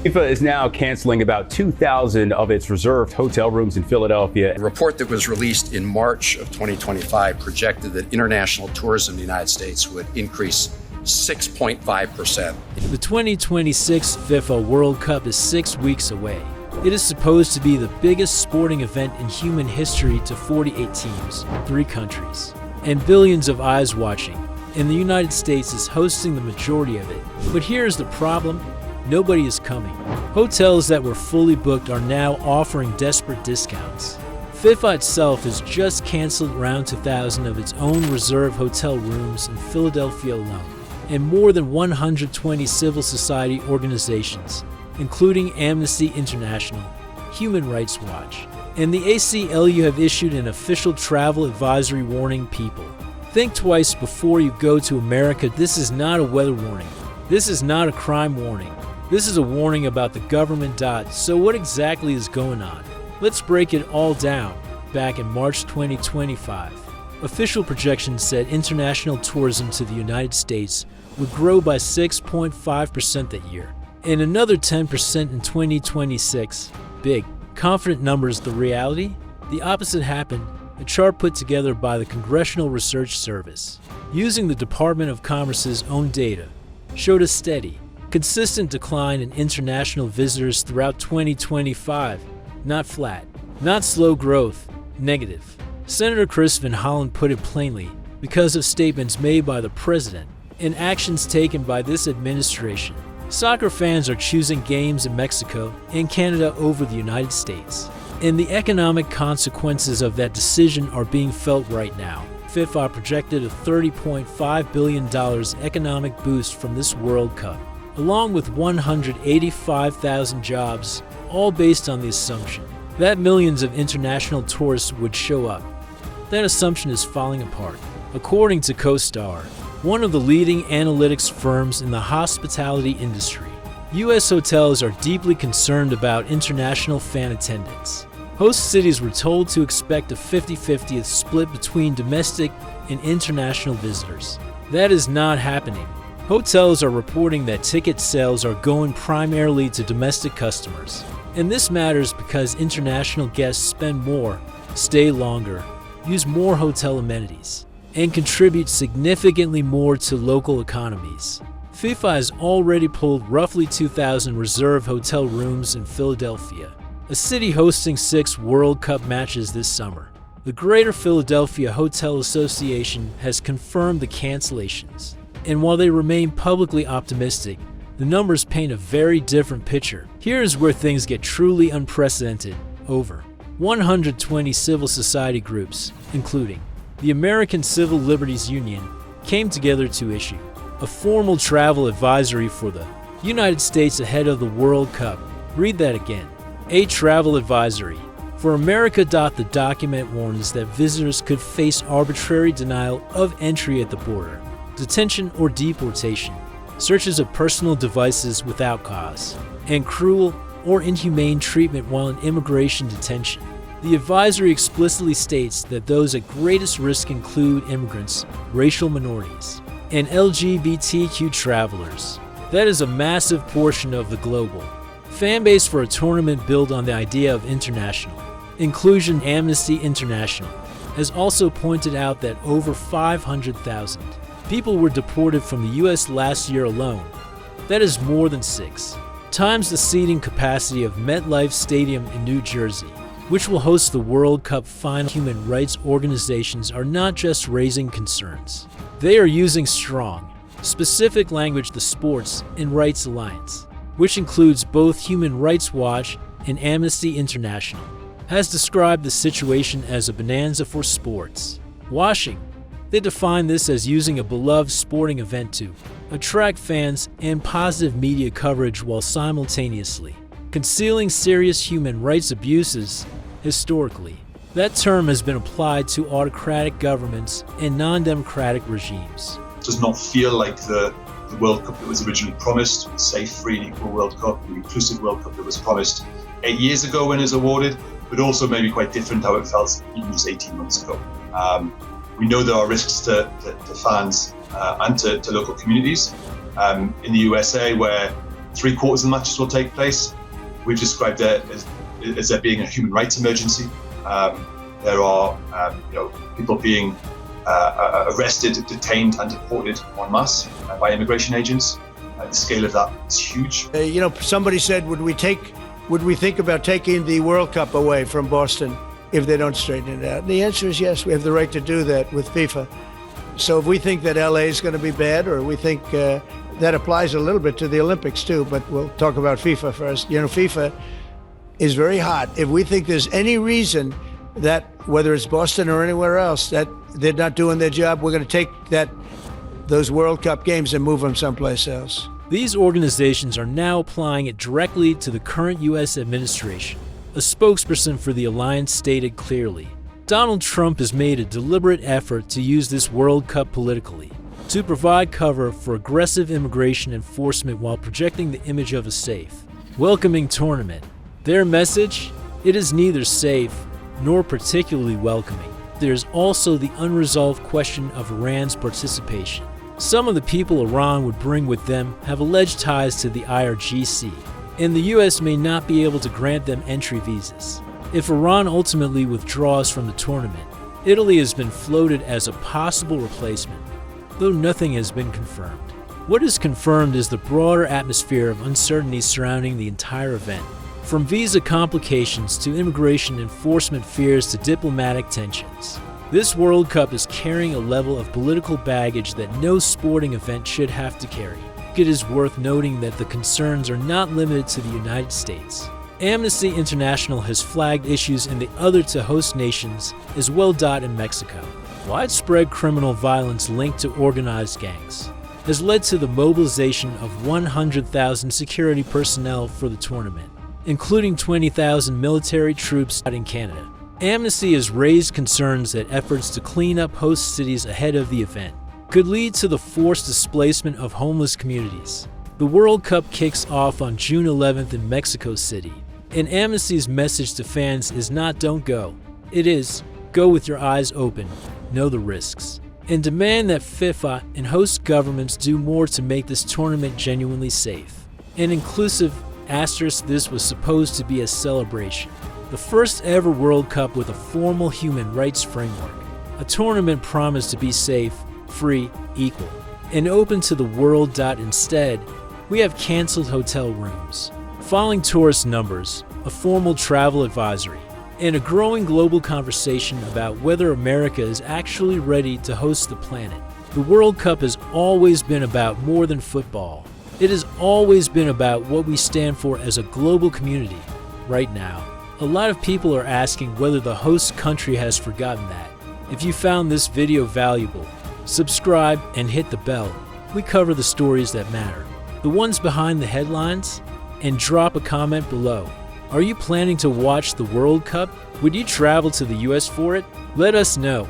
FIFA is now canceling about 2,000 of its reserved hotel rooms in Philadelphia. A report that was released in March of 2025 projected that international tourism in the United States would increase 6.5%. The 2026 FIFA World Cup is 6 weeks away. It is supposed to be the biggest sporting event in human history to 48 teams, 3 countries, and billions of eyes watching. And the United States is hosting the majority of it. But here's the problem. Nobody is coming. Hotels that were fully booked are now offering desperate discounts. FIFA itself has just canceled around 2,000 of its own reserve hotel rooms in Philadelphia alone, and more than 120 civil society organizations, including Amnesty International, Human Rights Watch, and the ACLU have issued an official travel advisory warning people. Think twice before you go to America. This is not a weather warning. This is not a crime warning. This is a warning about the government. So what exactly is going on? Let's break it all down. Back in March 2025, official projections said international tourism to the United States would grow by 6.5% that year, and another 10% in 2026. Big, confident numbers. The reality? The opposite happened. A chart put together by the Congressional Research Service, using the Department of Commerce's own data, showed a steady, consistent decline in international visitors throughout 2025. Not flat, not slow growth, negative. Senator Chris Van Hollen put it plainly, because of statements made by the president and actions taken by this administration. Soccer fans are choosing games in Mexico and Canada over the United States, and the economic consequences of that decision are being felt right now. FIFA projected a $30.5 billion economic boost from this World Cup, along with 185,000 jobs, all based on the assumption that millions of international tourists would show up. That assumption is falling apart. According to CoStar, one of the leading analytics firms in the hospitality industry, U.S. hotels are deeply concerned about international fan attendance. Host cities were told to expect a 50-50 split between domestic and international visitors. That is not happening. Hotels are reporting that ticket sales are going primarily to domestic customers. And this matters because international guests spend more, stay longer, use more hotel amenities, and contribute significantly more to local economies. FIFA has already pulled roughly 2,000 reserve hotel rooms in Philadelphia, a city hosting 6 World Cup matches this summer. The Greater Philadelphia Hotel Association has confirmed the cancellations, and while they remain publicly optimistic, the numbers paint a very different picture. Here is where things get truly unprecedented. Over 120 civil society groups, including the American Civil Liberties Union, came together to issue a formal travel advisory for the United States ahead of the World Cup. Read that again. A travel advisory for America. The document warns that visitors could face arbitrary denial of entry at the border, detention or deportation, searches of personal devices without cause, and cruel or inhumane treatment while in immigration detention. The advisory explicitly states that those at greatest risk include immigrants, racial minorities, and LGBTQ travelers. That is a massive portion of the global fan base for a tournament built on the idea of international inclusion. Amnesty International has also pointed out that over 500,000 people were deported from the U.S. last year alone. That is more than 6 times the seating capacity of MetLife Stadium in New Jersey, which will host the World Cup final. Human rights organizations are not just raising concerns. They are using strong, specific language. The Sports and Rights Alliance, which includes both Human Rights Watch and Amnesty International, has described the situation as a bonanza for sports washing. They define this as using a beloved sporting event to attract fans and positive media coverage while simultaneously concealing serious human rights abuses. Historically, that term has been applied to autocratic governments and non-democratic regimes. It does not feel like the World Cup that was originally promised, the safe, free and equal World Cup, the inclusive World Cup that was promised 8 years ago when it was awarded, but also maybe quite different how it felt even just 18 months ago. We know there are risks to fans and to local communities. In the USA, where 3/4 of the matches will take place. We've described it as there being a human rights emergency. There are people being arrested, detained, and deported en masse by immigration agents. The scale of that is huge. Somebody said, would we think about taking the World Cup away from Boston if they don't straighten it out? And the answer is yes. We have the right to do that with FIFA. So if we think that LA is going to be bad, or we think that applies a little bit to the Olympics too, but we'll talk about FIFA first. FIFA is very hot. If we think there's any reason that, whether it's Boston or anywhere else, that they're not doing their job, we're going to take those World Cup games and move them someplace else. These organizations are now applying it directly to the current U.S. administration. A spokesperson for the alliance stated clearly, Donald Trump has made a deliberate effort to use this World Cup politically, to provide cover for aggressive immigration enforcement while projecting the image of a safe, welcoming tournament. Their message? It is neither safe nor particularly welcoming. There's also the unresolved question of Iran's participation. Some of the people Iran would bring with them have alleged ties to the IRGC, and the U.S. may not be able to grant them entry visas. If Iran ultimately withdraws from the tournament, Italy has been floated as a possible replacement, though nothing has been confirmed. What is confirmed is the broader atmosphere of uncertainty surrounding the entire event, from visa complications to immigration enforcement fears to diplomatic tensions. This World Cup is carrying a level of political baggage that no sporting event should have to carry. It is worth noting that the concerns are not limited to the United States. Amnesty International has flagged issues in the other to host nations as well. In Mexico, widespread criminal violence linked to organized gangs has led to the mobilization of 100,000 security personnel for the tournament, including 20,000 military troops in Canada. Amnesty has raised concerns that efforts to clean up host cities ahead of the event could lead to the forced displacement of homeless communities. The World Cup kicks off on June 11th in Mexico City, and Amnesty's message to fans is not "don't go." It is "go with your eyes open, know the risks," and demand that FIFA and host governments do more to make this tournament genuinely safe and inclusive. This was supposed to be a celebration, the first ever World Cup with a formal human rights framework, a tournament promised to be safe, free, equal, and open to the world. Instead, we have canceled hotel rooms, falling tourist numbers, a formal travel advisory, and a growing global conversation about whether America is actually ready to host the planet. The World Cup has always been about more than football. It has always been about what we stand for as a global community. Right now, a lot of people are asking whether the host country has forgotten that. If you found this video valuable, subscribe and hit the bell. We cover the stories that matter, the ones behind the headlines, and drop a comment below. Are you planning to watch the World Cup? Would you travel to the US for it? Let us know.